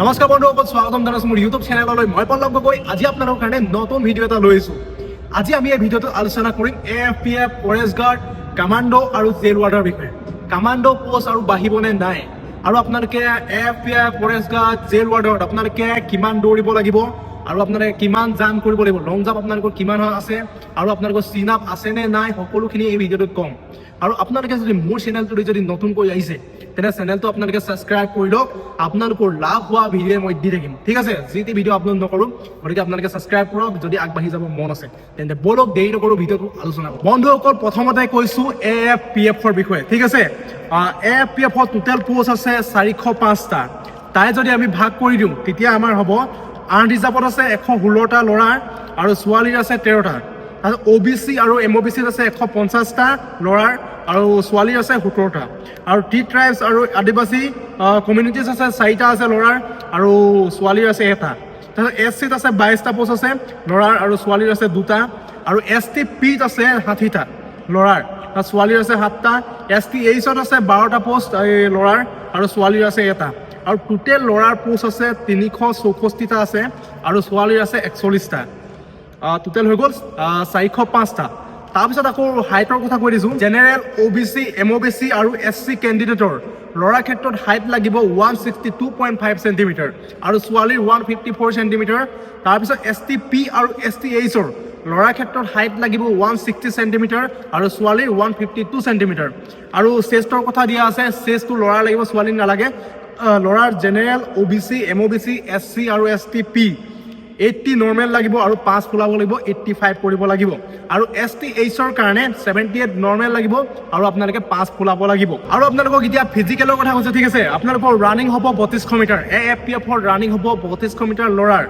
নমস্কাৰ বন্ধুসকল, স্বাগতম জনাইছোঁ মোৰ ইউটিউব চেনেললৈ। মই পল্লৱ গগৈ। আজি আপোনালোকৰ কাৰণে নতুন ভিডিঅ' এটা লৈ আহিছোঁ। আজি আমি এই ভিডিঅ'টোত আলোচনা কৰিম AFPF, ফৰেষ্ট গাৰ্ড, কামাণ্ডো আৰু জেল ৱাৰ্ডৰ বিষয়ে। কামাণ্ডো পোষ্ট আৰু বাঢ়িবনে নাই, আৰু আপোনালোকে AFPF, ফৰেষ্ট গাৰ্ড, জেল ৱাৰ্ডত আপোনালোকে কিমান দৌৰিব লাগিব, আৰু আপোনালোকে কিমান জাম্প কৰিব লাগিব, লং জাম্প আপোনালোকৰ কিমান আছে, আৰু আপোনালোকৰ চিন আপ আছে নে নাই, সকলোখিনি এই ভিডিঅ'টোত ক'ম। আৰু আপোনালোকে যদি মোৰ চেনেলটোলৈ যদি নতুনকৈ আহিছে তেনে চেনেলটো আপোনালোকে ছাবস্ক্ৰাইব কৰি লওক। আপোনালোকৰ লাভ হোৱা ভিডিঅ' মই দি থাকিম, ঠিক আছে। যি টি ভিডিঅ' আপলোড নকৰোঁ, গতিকে আপোনালোকে ছাবস্ক্ৰাইব কৰক যদি আগবাঢ়ি যাব মন আছে। তেন্তে বলক দেৰি নকৰোঁ, ভিডিঅ'টো আলোচনা কৰোঁ। বন্ধুসকল, প্ৰথমতে কৈছোঁ AFPFৰ বিষয়ে, ঠিক আছে। AFPFৰ টোটেল পোষ্ট আছে 405টা। তাই যদি আমি ভাগ কৰি দিওঁ তেতিয়া আমাৰ হ'ব আনৰিজাৰ্ভত আছে 116টা ল'ৰাৰ আৰু ছোৱালীৰ আছে 13টা। তাৰপিছত OBC আৰু MOBCত আছে 150টা ল'ৰাৰ আৰু ছোৱালীৰ আছে 17টা। আৰু টি ট্ৰাইবছ আৰু আদিবাসী কমিউনিটিজ আছে 4টা আছে ল'ৰাৰ আৰু ছোৱালীৰ আছে 1টা। তাৰপিছত SCত আছে 22টা পোষ্ট আছে ল'ৰাৰ আৰু ছোৱালীৰ আছে 2টা। আৰু STPত আছে 60টা ল'ৰাৰ আৰু ছোৱালীৰ আছে 7টা। STHত আছে 12টা পোষ্ট ল'ৰাৰ আৰু ছোৱালীৰ আছে 1টা। আৰু টোটেল ল'ৰাৰ পোষ্ট আছে 364টা আছে আৰু ছোৱালীৰ আছে 41টা। টোটেল হৈ গ'ল 405টা। তাৰপিছত আকৌ হাইটৰ কথা কৈ দিছোঁ। জেনেৰেল, OBC, MOBC আৰু SC কেণ্ডিডেটৰ ল'ৰাৰ ক্ষেত্ৰত হাইট লাগিব 162.5 চেণ্টিমিটাৰ আৰু ছোৱালীৰ 154 চেণ্টিমিটাৰ। তাৰপিছত STP আৰু STHৰ ল'ৰাৰ ক্ষেত্ৰত হাইট লাগিব 160 চেণ্টিমিটাৰ আৰু ছোৱালীৰ 152 চেণ্টিমিটাৰ। আৰু চেষ্টৰ কথা দিয়া আছে, চেষ্টটো ল'ৰাৰ লাগিব, ছোৱালীৰ নালাগে। ল'ৰাৰ জেনেৰেল, OBC, MOBC, SC আৰু STP 80 নৰ্মেল লাগিব আৰু 5 ফুলাব লাগিব, 85 কৰিব লাগিব। আৰু STHৰ কাৰণে 78 নৰ্মেল লাগিব আৰু আপোনালোকে 5 ফুলাব লাগিব। আৰু আপোনালোকক এতিয়া ফিজিকেলৰ কথা কৈছে, ঠিক আছে। আপোনালোকৰ ৰানিং হ'ব 3200 মিটাৰ। AFPFৰ ৰানিং হ'ব 3200 মিটাৰ ল'ৰাৰ।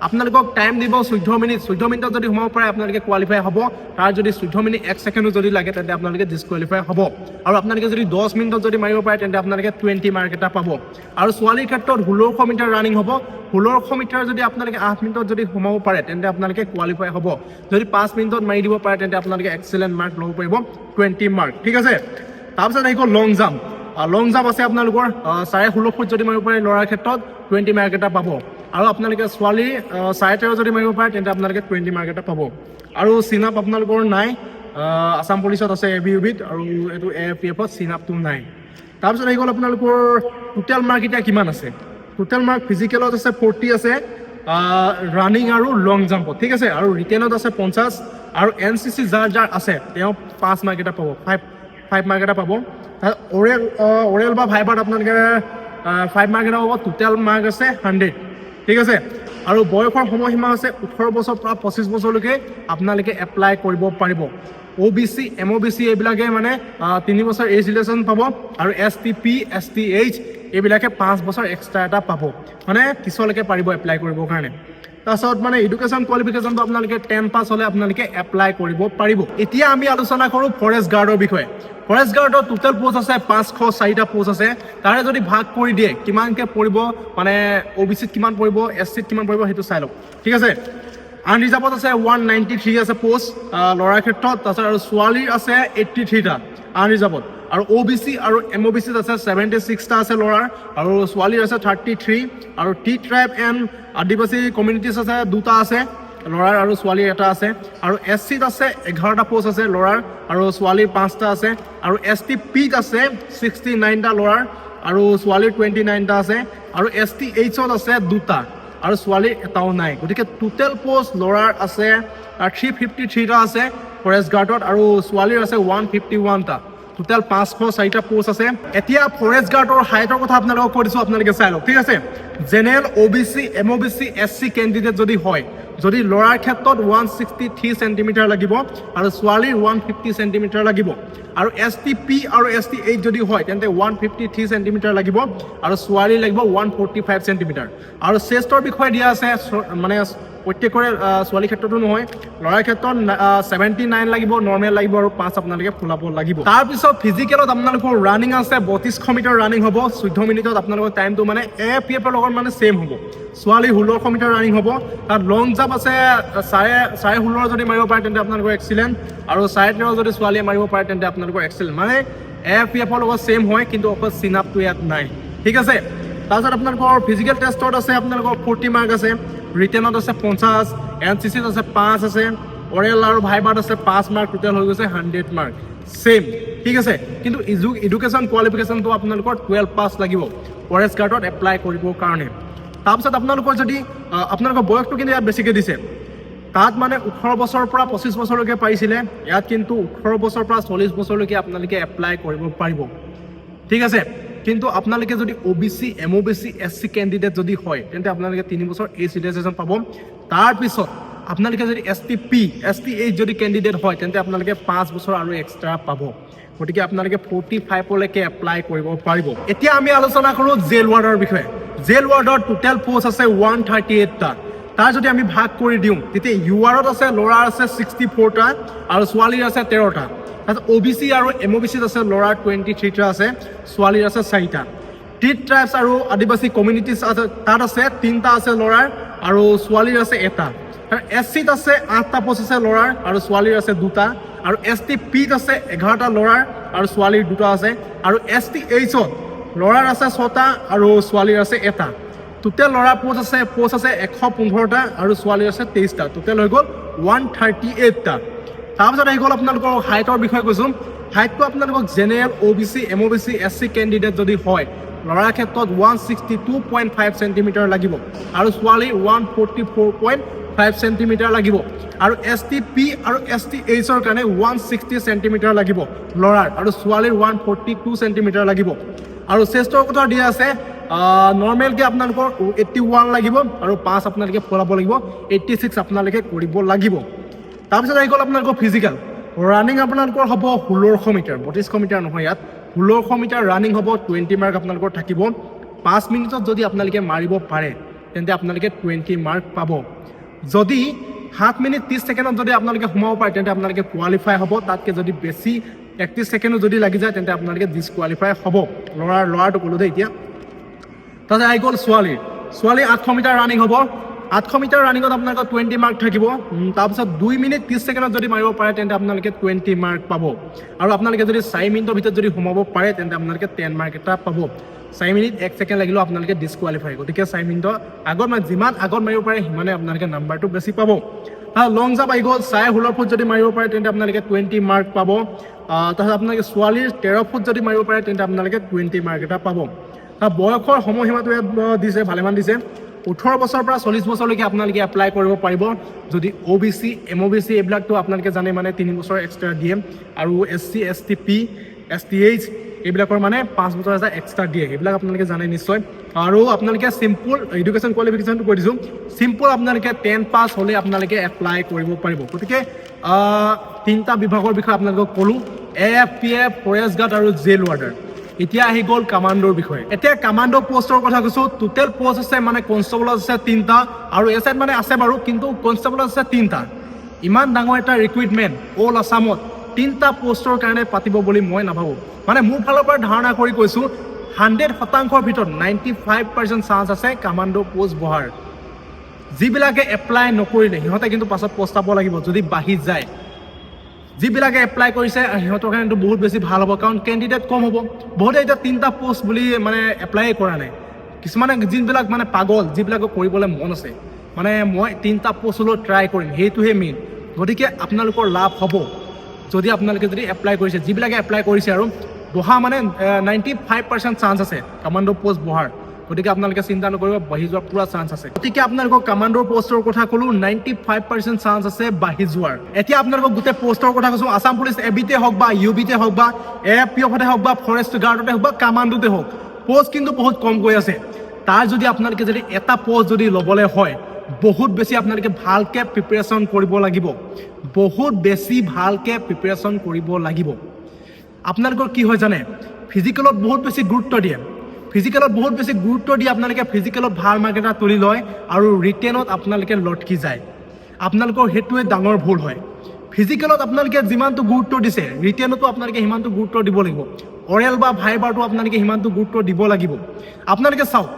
আপোনালোকক টাইম দিব 14 মিনিট। 14 মিনিটত যদি সোমাব পাৰে আপোনালোকে কোৱালিফাই হ'ব। তাৰ যদি 14 মিনিট 1 ছেকেণ্ডো যদি লাগে তেন্তে আপোনালোকে ডিছকুৱালিফাই হ'ব। আৰু আপোনালোকে যদি 10 মিনিটত যদি মাৰিব পাৰে তেন্তে আপোনালোকে 20 মাৰ্ক এটা পাব। আৰু ছোৱালীৰ ক্ষেত্ৰত 1600 মিটাৰ ৰানিং হ'ব। 1600 মিটাৰ যদি আপোনালোকে 8 মিনিটত যদি সোমাব পাৰে তেন্তে আপোনালোকে কোৱালিফাই হ'ব। যদি 5 মিনিটত মাৰি দিব পাৰে তেন্তে আপোনালোকে এক্সেলেণ্ট মাৰ্ক ল'ব পাৰিব, 20 মাৰ্ক, ঠিক আছে। তাৰপিছত আহি গ'ল লং জাম্প। লং জাম্প আছে আপোনালোকৰ 16.5 ফুট যদি মাৰিব পাৰে ল'ৰাৰ ক্ষেত্ৰত 20 মাৰ্ক এটা পাব। আৰু আপোনালোকে ছোৱালী 13.5 যদি মাৰিব পাৰে তেন্তে আপোনালোকে 20 মাৰ্ক এটা পাব। আৰু চিন আপ আপোনালোকৰ নাই। আছাম পুলিচত আছে ABUBত, আৰু এইটো AFPFত চিন আপটো নাই। তাৰপিছত আহি গ'ল আপোনালোকৰ টোটেল মাৰ্ক এতিয়া কিমান আছে। টোটেল মাৰ্ক ফিজিকেলত আছে 40 আছে, ৰানিং আৰু লং জাম্পত, ঠিক আছে। আৰু ৰিটেনত আছে 50, আৰু NCC যাৰ আছে তেওঁ 5 মাৰ্ক এটা পাব, 5 মাৰ্ক এটা পাব। অৰেল বা ভাইবাৰত আপোনালোকে 5 মাৰ্ক এটা পাব। টোটেল মাৰ্ক আছে 100, ঠিক আছে। আৰু বয়সৰ সময়সীমা আছে 18 বছৰৰ পৰা 25 বছৰলৈকে আপোনালোকে এপ্লাই কৰিব পাৰিব। OBC, MOBC এইবিলাকে মানে 3 বছৰ এজ ৰিলেশ্যন পাব। আৰু STP, STH এইবিলাকে 5 বছৰ এক্সট্ৰা এটা পাব, মানে পিছলৈকে পাৰিব এপ্লাই কৰিবৰ কাৰণে। তাৰপিছত মানে এডুকেশ্যন কোৱালিফিকেশ্যনটো আপোনালোকে 10 পাছ হ'লে আপোনালোকে এপ্লাই কৰিব পাৰিব। এতিয়া আমি আলোচনা কৰোঁ ফৰেষ্ট গাৰ্ডৰ বিষয়ে। ফৰেষ্ট গাৰ্ডৰ টোটেল পোষ্ট আছে 504টা পোষ্ট আছে। তাৰে যদি ভাগ কৰি দিয়ে কিমানকৈ পৰিব, মানে OBCত কিমান পৰিব, SCত কিমান পৰিব সেইটো চাই লওক, ঠিক আছে। আনৰিজাৰ্ভত আছে 193 আছে পোষ্ট ল'ৰাৰ ক্ষেত্ৰত। তাৰপিছত আৰু ছোৱালীৰ আছে 83টা আনৰিজাৰ্ভত। আৰু OBC আৰু MOBCত আছে 76টা আছে ল'ৰাৰ আৰু ছোৱালীৰ আছে 33। আৰু টি ট্ৰাইব এণ্ড আদিবাসী কমিউনিটিজ আছে 2টা আছে ল'ৰাৰ আৰু ছোৱালীৰ 1টা আছে। আৰু SCত আছে 11টা পোষ্ট আছে ল'ৰাৰ আৰু ছোৱালীৰ 5টা আছে। আৰু STPত আছে 69টা ল'ৰাৰ আৰু ছোৱালীৰ 29টা আছে। আৰু STHত আছে 2টা আৰু ছোৱালীৰ 1টাও নাই। গতিকে টোটেল পোষ্ট ল'ৰাৰ আছে 353টা আছে ফৰেষ্ট গাৰ্ডত, আৰু ছোৱালীৰ আছে 151টা। টোটেল 504টা পোষ্ট আছে। এতিয়া ফৰেষ্ট গাৰ্ডৰ হাইটৰ কথা আপোনালোকক কৈ দিছোঁ, আপোনালোকে চাই লওক, ঠিক আছে। General, OBC, MOBC, SC candidate যদি হয়, যদি ল'ৰাৰ ক্ষেত্ৰত 163 চেণ্টিমিটাৰ লাগিব আৰু ছোৱালীৰ 150 চেণ্টিমিটাৰ লাগিব। আৰু STP আৰু STH যদি হয় তেন্তে 153 চেণ্টিমিটাৰ লাগিব আৰু ছোৱালীৰ লাগিব 145 চেণ্টিমিটাৰ। আৰু চেষ্টৰ বিষয়ে দিয়া আছে, মানে প্ৰত্যেকৰে ছোৱালীৰ ক্ষেত্ৰতো নহয়, ল'ৰাৰ ক্ষেত্ৰত 79 লাগিব, নৰ্মেল লাগিব আৰু 5 আপোনালোকে ফুলাব লাগিব। তাৰপিছত ফিজিকেলত আপোনালোকৰ ৰানিং আছে 3200 মিটাৰ ৰানিং হ'ব 14 মিনিটত। আপোনালোকৰ টাইমটো মানে AFPFৰ লগত মানে ছেম হ'ব। ছোৱালী 1600 মিটাৰ ৰানিং হ'ব। তাত লং জাম্প আছে 16.5 যদি মাৰিব পাৰে তেন্তে আপোনালোকৰ এক্সিলেণ্ট। আৰু 13.5 যদি ছোৱালীয়ে মাৰিব পাৰে তেন্তে আপোনালোকৰ এক্সিলেণ্ট। মানে AFPFৰ লগত ছেম হয়, কিন্তু অকল চিন আপটো ইয়াত নাই, ঠিক আছে। তাৰপিছত আপোনালোকৰ ফিজিকেল টেষ্টত আছে আপোনালোকৰ 40 মাৰ্ক আছে, ৰিটেনত আছে 50, NCCত আছে 5 আছে, অৰেল আৰু ভাইবাত আছে 5 মাৰ্ক, টোটেল হৈ গৈছে 100 মাৰ্ক সেম, ঠিক আছে। কিন্তু এডুকেশ্যন কোৱালিফিকেশ্যনটো আপোনালোকৰ 12 পাছ লাগিব ফৰেষ্ট গাৰ্ডত এপ্লাই কৰিবৰ কাৰণে। তাৰপিছত আপোনালোকৰ যদি আপোনালোকৰ বয়সটো কিন্তু ইয়াত বেছিকৈ দিছে, তাত মানে 18 বছৰৰ পৰা 25 বছৰলৈকে পাৰিছিলে, ইয়াত কিন্তু 18 বছৰৰ পৰা 40 বছৰলৈকে আপোনালোকে এপ্লাই কৰিব পাৰিব, ঠিক আছে। কিন্তু আপোনালোকে যদি OBC, MOBC, SC কেণ্ডিডেট যদি হয় তেন্তে আপোনালোকে 3 বছৰ এজ ৰিলেক্সেশ্যন পাব। তাৰপিছত আপোনালোকে যদি STH যদি কেণ্ডিডেট হয় তেন্তে আপোনালোকে 5 বছৰ আৰু এক্সট্ৰা পাব। গতিকে আপোনালোকে 45লৈকে এপ্লাই কৰিব পাৰিব। এতিয়া আমি আলোচনা কৰোঁ জেল ৱাৰ্ডৰ বিষয়ে। জেল ৱাৰ্ডৰ টোটেল পোষ্ট আছে 138টা। তাৰ যদি আমি ভাগ কৰি দিওঁ তেতিয়া URত আছে ল'ৰাৰ আছে 64টা আৰু ছোৱালীৰ আছে 13টা। তাৰপিছত OBC আৰু MOBCত আছে ল'ৰাৰ 23টা আছে, ছোৱালীৰ আছে 4টা। টিট ট্ৰাইবছ আৰু আদিবাসী কমিউনিটিজ আছে, তাত আছে 3টা আছে ল'ৰাৰ আৰু ছোৱালীৰ আছে 1টা। SCত আছে 8টা পোষ্ট আছে ল'ৰাৰ আৰু ছোৱালীৰ আছে 2টা, আৰু STPত আছে 11টা ল'ৰাৰ আৰু ছোৱালীৰ 2টা আছে, আৰু STHত ল'ৰাৰ আছে 6টা আৰু ছোৱালীৰ আছে 1টা। টোটেল ল'ৰা পোষ্ট আছে 115টা আৰু ছোৱালীৰ আছে 23টা। টোটেল হৈ গ'ল 138টা। তাৰপিছত আহি গ'ল আপোনালোকৰ হাইটৰ বিষয়ে কৈছোঁ। হাইটটো আপোনালোকক general, OBC, MOBC, SC candidate যদি হয় ল'ৰাৰ ক্ষেত্ৰত 162.5 চেণ্টিমিটাৰ লাগিব আৰু ছোৱালীৰ 144.5 চেণ্টিমিটাৰ লাগিব, আৰু STP আৰু STHৰ কাৰণে 160 চেণ্টিমিটাৰ লাগিব ল'ৰাৰ, আৰু ছোৱালীৰ 142 চেণ্টিমিটাৰ লাগিব। আৰু চেষ্টৰ কথা দিয়া আছে নৰ্মেলকৈ আপোনালোকৰ 81 লাগিব আৰু 5 আপোনালোকে ফলাব লাগিব, 86 আপোনালোকে কৰিব লাগিব। তাৰপিছত আহি গ'ল আপোনালোকৰ ফিজিকেল। ৰানিং আপোনালোকৰ হ'ব 1600 মিটাৰ, 3200 মিটাৰ নহয়, ইয়াত 1600 মিটাৰ ৰানিং হ'ব, 20 মাৰ্ক আপোনালোকৰ থাকিব। 5 মিনিটত যদি আপোনালোকে মাৰিব পাৰে তেন্তে আপোনালোকে 20 মাৰ্ক পাব। যদি 7 মিনিট 30 ছেকেণ্ডত যদি আপোনালোকে সোমাব পাৰে তেন্তে আপোনালোকে কোৱালিফাই হ'ব। তাতকৈ যদি বেছি 31 ছেকেণ্ডো যদি লাগি যায় তেন্তে আপোনালোকে ডিছকোৱালিফাই হ'ব। ল'ৰাৰটো ক'লোঁ দেই এতিয়া। তাৰপিছত আহি গ'ল ছোৱালীৰ। 800 মিটাৰ ৰানিং হ'ব। 800 মিটাৰ ৰানিঙত আপোনালোকৰ 20 মাৰ্ক থাকিব। তাৰপিছত 2 মিনিট 30 ছেকেণ্ডত যদি মাৰিব পাৰে তেন্তে আপোনালোকে 20 মাৰ্ক পাব। আৰু আপোনালোকে যদি 4 মিনিটৰ ভিতৰত যদি সোমাব পাৰে তেন্তে আপোনালোকে 10 মাৰ্ক এটা পাব। 4 মিনিট 1 ছেকেণ্ড লাগিলেও আপোনালোকে ডিছকোৱালিফাই। গতিকে 4 মিনিটৰ আগত যিমান আগত মাৰিব পাৰে সিমানে আপোনালোকে নাম্বাৰটো বেছি পাব। লং জাম্প আহি গ'ল। 16.5 ফুট যদি মাৰিব পাৰে তেন্তে আপোনালোকে 20 মাৰ্ক পাব। তাৰপিছত আপোনালোকে ছোৱালীৰ 13 ফুট যদি মাৰিব পাৰে তেন্তে আপোনালোকে 20 মাৰ্ক এটা পাব। বয়সৰ সময়সীমাটো ইয়াত দিছে, ভালেমান দিছে। 18 বছৰৰ পৰা 40 বছৰলৈকে আপোনালোকে এপ্লাই কৰিব পাৰিব। যদি OBC, MOBC এইবিলাকতো আপোনালোকে জানে মানে 3 বছৰ এক্সট্ৰা দিয়ে, আৰু SC, STP, STH এইবিলাকৰ মানে 5 বছৰ এটা এক্সট্ৰা দিয়ে, সেইবিলাক আপোনালোকে জানে নিশ্চয়। আৰু আপোনালোকে চিম্পুল এডুকেশ্যন কোৱালিফিকেশ্যনটো কৈ দিছোঁ, চিম্পুল আপোনালোকে 10 পাছ হ'লে আপোনালোকে এপ্লাই কৰিব পাৰিব। গতিকে 3টা বিভাগৰ বিষয়ে আপোনালোকক ক'লোঁ, AFPF, ফৰেষ্ট গাৰ্ড আৰু জেল ৱাৰ্ডাৰ। এতিয়া আহি গ'ল কামাণ্ডোৰ বিষয়ে। এতিয়া কামাণ্ডো পোষ্টৰ কথা কৈছোঁ। টোটেল পোষ্ট আছে মানে কনষ্টেবল আছে 3টা, আৰু এছাইত মানে আছে বাৰু, কিন্তু কনষ্টেবল আছে 3টা। ইমান ডাঙৰ এটা ৰিক্ৰুইটমেণ্ট অল আছামত 3টা পোষ্টৰ কাৰণে পাতিব বুলি মই নাভাবোঁ। মানে মোৰ ফালৰ পৰা ধাৰণা কৰি কৈছোঁ 100% ভিতৰত 95% চান্স আছে কামাণ্ডো পোষ্ট বহাৰ। যিবিলাকে এপ্লাই নকৰিলে সিহঁতে কিন্তু পাছত পস্তাব লাগিব যদি বাঢ়ি যায়। যিবিলাকে এপ্লাই কৰিছে সিহঁতৰ কাৰণেতো বহুত বেছি ভাল হ'ব, কাৰণ কেণ্ডিডেট কম হ'ব। বহুতে এতিয়া 3টা পোষ্ট বুলি মানে এপ্লাই কৰা নাই। কিছুমানে যিবিলাক মানে পাগল, যিবিলাকক কৰিবলৈ মন আছে, মানে মই 3টা পোষ্টলৈ ট্ৰাই কৰিম, সেইটোহে মেইন। গতিকে আপোনালোকৰ লাভ হ'ব যদি আপোনালোকে যদি এপ্লাই কৰিছে। যিবিলাকে এপ্লাই কৰিছে আৰু বহা মানে 95% চান্স আছে কামাণ্ডো পোষ্ট বহাৰ। গতিকে আপোনালোকে চিন্তা নকৰিব, বাঢ়ি যোৱাৰ পুৰা চান্স আছে। গতিকে আপোনালোকক কামাণ্ডোৰ পোষ্টৰ কথা ক'লোঁ, 95% চান্স আছে বাঢ়ি যোৱাৰ। এতিয়া আপোনালোকক গোটেই পোষ্টৰ কথা কৈছোঁ। আছাম পুলিচ ABতে হওক বা UBতে হওক বা AFPFতে হওক বা ফৰেষ্ট গাৰ্ডতে হওক বা কামাণ্ডোতে হওক, পোষ্ট কিন্তু বহুত কম গৈ আছে। তাৰ যদি আপোনালোকে যদি এটা পোষ্ট যদি ল'বলৈ হয়, বহুত বেছি আপোনালোকে ভালকৈ প্ৰিপেৰেশ্যন কৰিব লাগিব। বহুত বেছি ভালকৈ প্ৰিপেৰেশ্যন কৰিব লাগিব। আপোনালোকৰ কি হয় জানে, ফিজিকেলত বহুত বেছি গুৰুত্ব দিয়ে। আপোনালোকে ফিজিকেলত ভাল মাৰ্ক এটা তুলি লয় আৰু ৰিটেনত আপোনালোকে লটকি যায়। আপোনালোকৰ সেইটোৱে ডাঙৰ ভুল হয়। ফিজিকেলত আপোনালোকে যিমানটো গুৰুত্ব দিছে ৰিটেনতো আপোনালোকে সিমানটো গুৰুত্ব দিব লাগিব। অৰেল বা ভাইবাৰটো আপোনালোকে সিমানটো গুৰুত্ব দিব লাগিব। আপোনালোকে চাওক,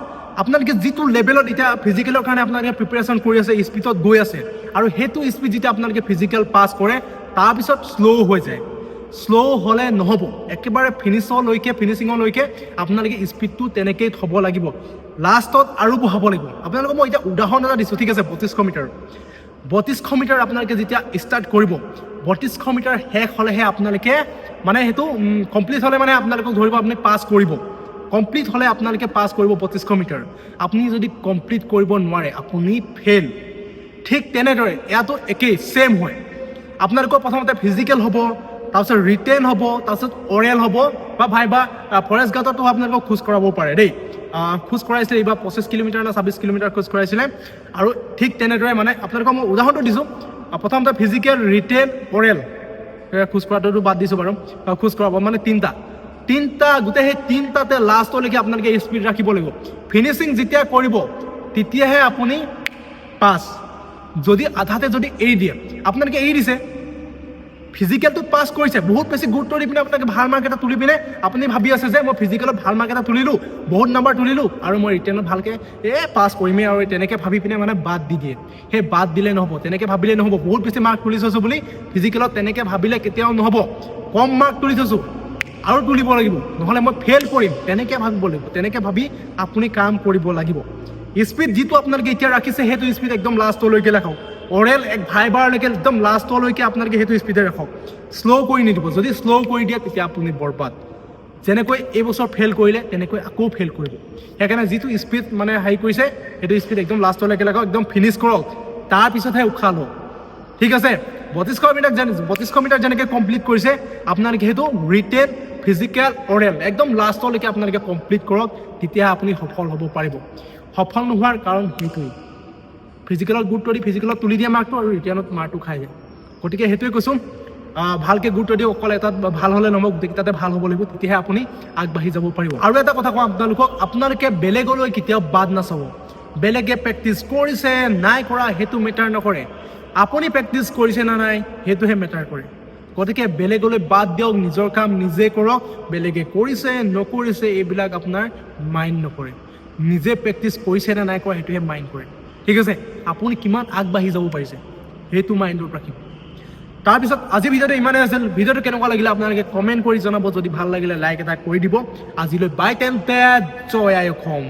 আপোনালোকে যিটো লেভেলত এতিয়া ফিজিকেলৰ কাৰণে আপোনালোকে প্ৰিপেৰেশ্যন কৰি আছে, স্পীডত গৈ আছে, আৰু সেইটো স্পীড যেতিয়া আপোনালোকে ফিজিকেল পাছ কৰে তাৰপিছত শ্ল' হৈ যায়। শ্ল' হ'লে নহ'ব, একেবাৰে ফিনিচিঙলৈকে আপোনালোকে স্পীডটো তেনেকেই থ'ব লাগিব। লাষ্টত আৰু বঢ়াব লাগিব আপোনালোকক মই এতিয়া উদাহৰণ এটা দিছোঁ ঠিক আছে 3200 মিটাৰ 3200 মিটাৰ আপোনালোকে যেতিয়া ষ্টাৰ্ট কৰিব 3200 মিটাৰ শেষ হ'লেহে আপোনালোকে মানে সেইটো কমপ্লিট হ'লে মানে আপোনালোকক ধৰিব আপুনি পাছ কৰিব কমপ্লিট হ'লে আপোনালোকে পাছ কৰিব 3200 মিটাৰ আপুনি যদি কমপ্লিট কৰিব নোৱাৰে আপুনি ফেইল ঠিক তেনেদৰে ইয়াতো একেই ছেম হয় আপোনালোকৰ প্ৰথমতে ফিজিকেল হ'ব তাৰপিছত ৰিটেন হ'ব তাৰপিছত অৰেল হ'ব বা ভাইবা ফৰেষ্ট গাৰ্ডতো আপোনালোকক খোজ কৰাব পাৰে দেই খোজ কৰাইছিলে এইবাৰ 25 কিলোমিটাৰ না 26 কিলোমিটাৰ খোজ কৰাইছিলে আৰু ঠিক তেনেদৰে মানে আপোনালোকক মই উদাহৰণটো দিছোঁ প্ৰথমতে ফিজিকেল ৰিটেন অৰেল খোজ কৰাটোতো বাদ দিছোঁ বাৰু খোজ কৰাব মানে তিনিটা গোটেই সেই তিনিটাতে লাষ্টলৈকে আপোনালোকে স্পীড ৰাখিব লাগিব ফিনিচিং যেতিয়া কৰিব তেতিয়াহে আপুনি পাছ যদি আধাতে যদি এৰি দিয়ে আপোনালোকে এৰি দিছে ফিজিকেলটোত পাছ কৰিছে বহুত বেছি গুৰুত্ব দি পিনে আপোনালোকে ভাল মাৰ্ক এটা তুলি পিনে আপুনি ভাবি আছে যে মই ফিজিকেলত ভাল মাৰ্ক এটা তুলিলোঁ বহুত নাম্বাৰ তুলিলোঁ আৰু মই ৰিটেনত ভালকৈ পাছ কৰিমেই আৰু তেনেকৈ ভাবি পিনে মানে বাদ দি দিয়ে সেই বাদ দিলে নহ'ব তেনেকৈ ভাবিলে নহ'ব বহুত বেছি মাৰ্ক তুলি থৈছোঁ বুলি ফিজিকেলত তেনেকৈ ভাবিলে কেতিয়াও নহ'ব কম মাৰ্ক তুলি থৈছোঁ আৰু তুলিব লাগিব নহ'লে মই ফেইল কৰিম তেনেকৈ ভাবিব লাগিব তেনেকৈ ভাবি আপুনি কাম কৰিব লাগিব স্পীড যিটো আপোনালোকে এতিয়া ৰাখিছে সেইটো স্পীড একদম লাষ্টলৈকে ৰাখক অৰেল এক ভাইবাৰলৈকে একদম লাষ্টলৈকে আপোনালোকে সেইটো স্পীডে ৰাখক শ্ল' কৰি নিদিব যদি শ্ল' কৰি দিয়ে তেতিয়া আপুনি বৰবাদ যেনেকৈ এইবছৰ ফেইল কৰিলে তেনেকৈ আকৌ ফেইল কৰিব সেইকাৰণে যিটো স্পীড মানে হেৰি কৰিছে সেইটো স্পীড একদম লাষ্টলৈকে ৰাখক একদম ফিনিছ কৰক তাৰপিছতহে উশাহ লওক ঠিক আছে 3200 মিটাৰ যেনেকৈ কমপ্লিট কৰিছে আপোনালোকে সেইটো ৰিটেন ফিজিকেল অৰেল একদম লাষ্টলৈকে আপোনালোকে কমপ্লিট কৰক তেতিয়া আপুনি সফল হ'ব পাৰিব সফল নোহোৱাৰ কাৰণ সেইটোৱেই ফিজিকেলত গুৰুত্ব দি ফিজিকেলত তুলি দিয়া মাৰ্কটো আৰু ৰিটাৰ্ণত মাৰ্কটো খাই যায় গতিকে সেইটোৱে কৈছোঁ ভালকৈ গুৰুত্ব দিয়ক অকল এটাত ভাল হ'লে নহ'ব গোটেইকেইটাতে ভাল হ'ব লাগিব তেতিয়াহে আপুনি আগবাঢ়ি যাব পাৰিব আৰু এটা কথা কওঁ আপোনালোকে বেলেগলৈ কেতিয়াও বাদ নাচাব বেলেগে প্ৰেক্টিছ কৰিছে নাই কৰা সেইটো মেটাৰ নকৰে আপুনি প্ৰেক্টিছ কৰিছে নে নাই সেইটোহে মেটাৰ কৰে গতিকে বেলেগলৈ বাদ দিয়ক নিজৰ কাম নিজে কৰক বেলেগে কৰিছে নকৰিছে এইবিলাক আপোনাৰ মাইণ্ড নকৰে নিজে প্ৰেক্টিছ কৰিছে নে নাই কৰা সেইটোহে মাইণ্ড কৰে ঠিক আছে আপুনি কিমান আগবাঢ়ি যাব পাৰিছে সেইটো মাইণ্ডত ৰাখিব তাৰপিছত আজি ভিডিঅ'টো ইমানেই আছিল ভিডিঅ'টো কেনেকুৱা লাগিলে আপোনালোকে কমেণ্ট কৰি জনাব যদি ভাল লাগিলে লাইক এটা কৰি দিব আজিলৈ বাই তেন্তে জয় আই অসম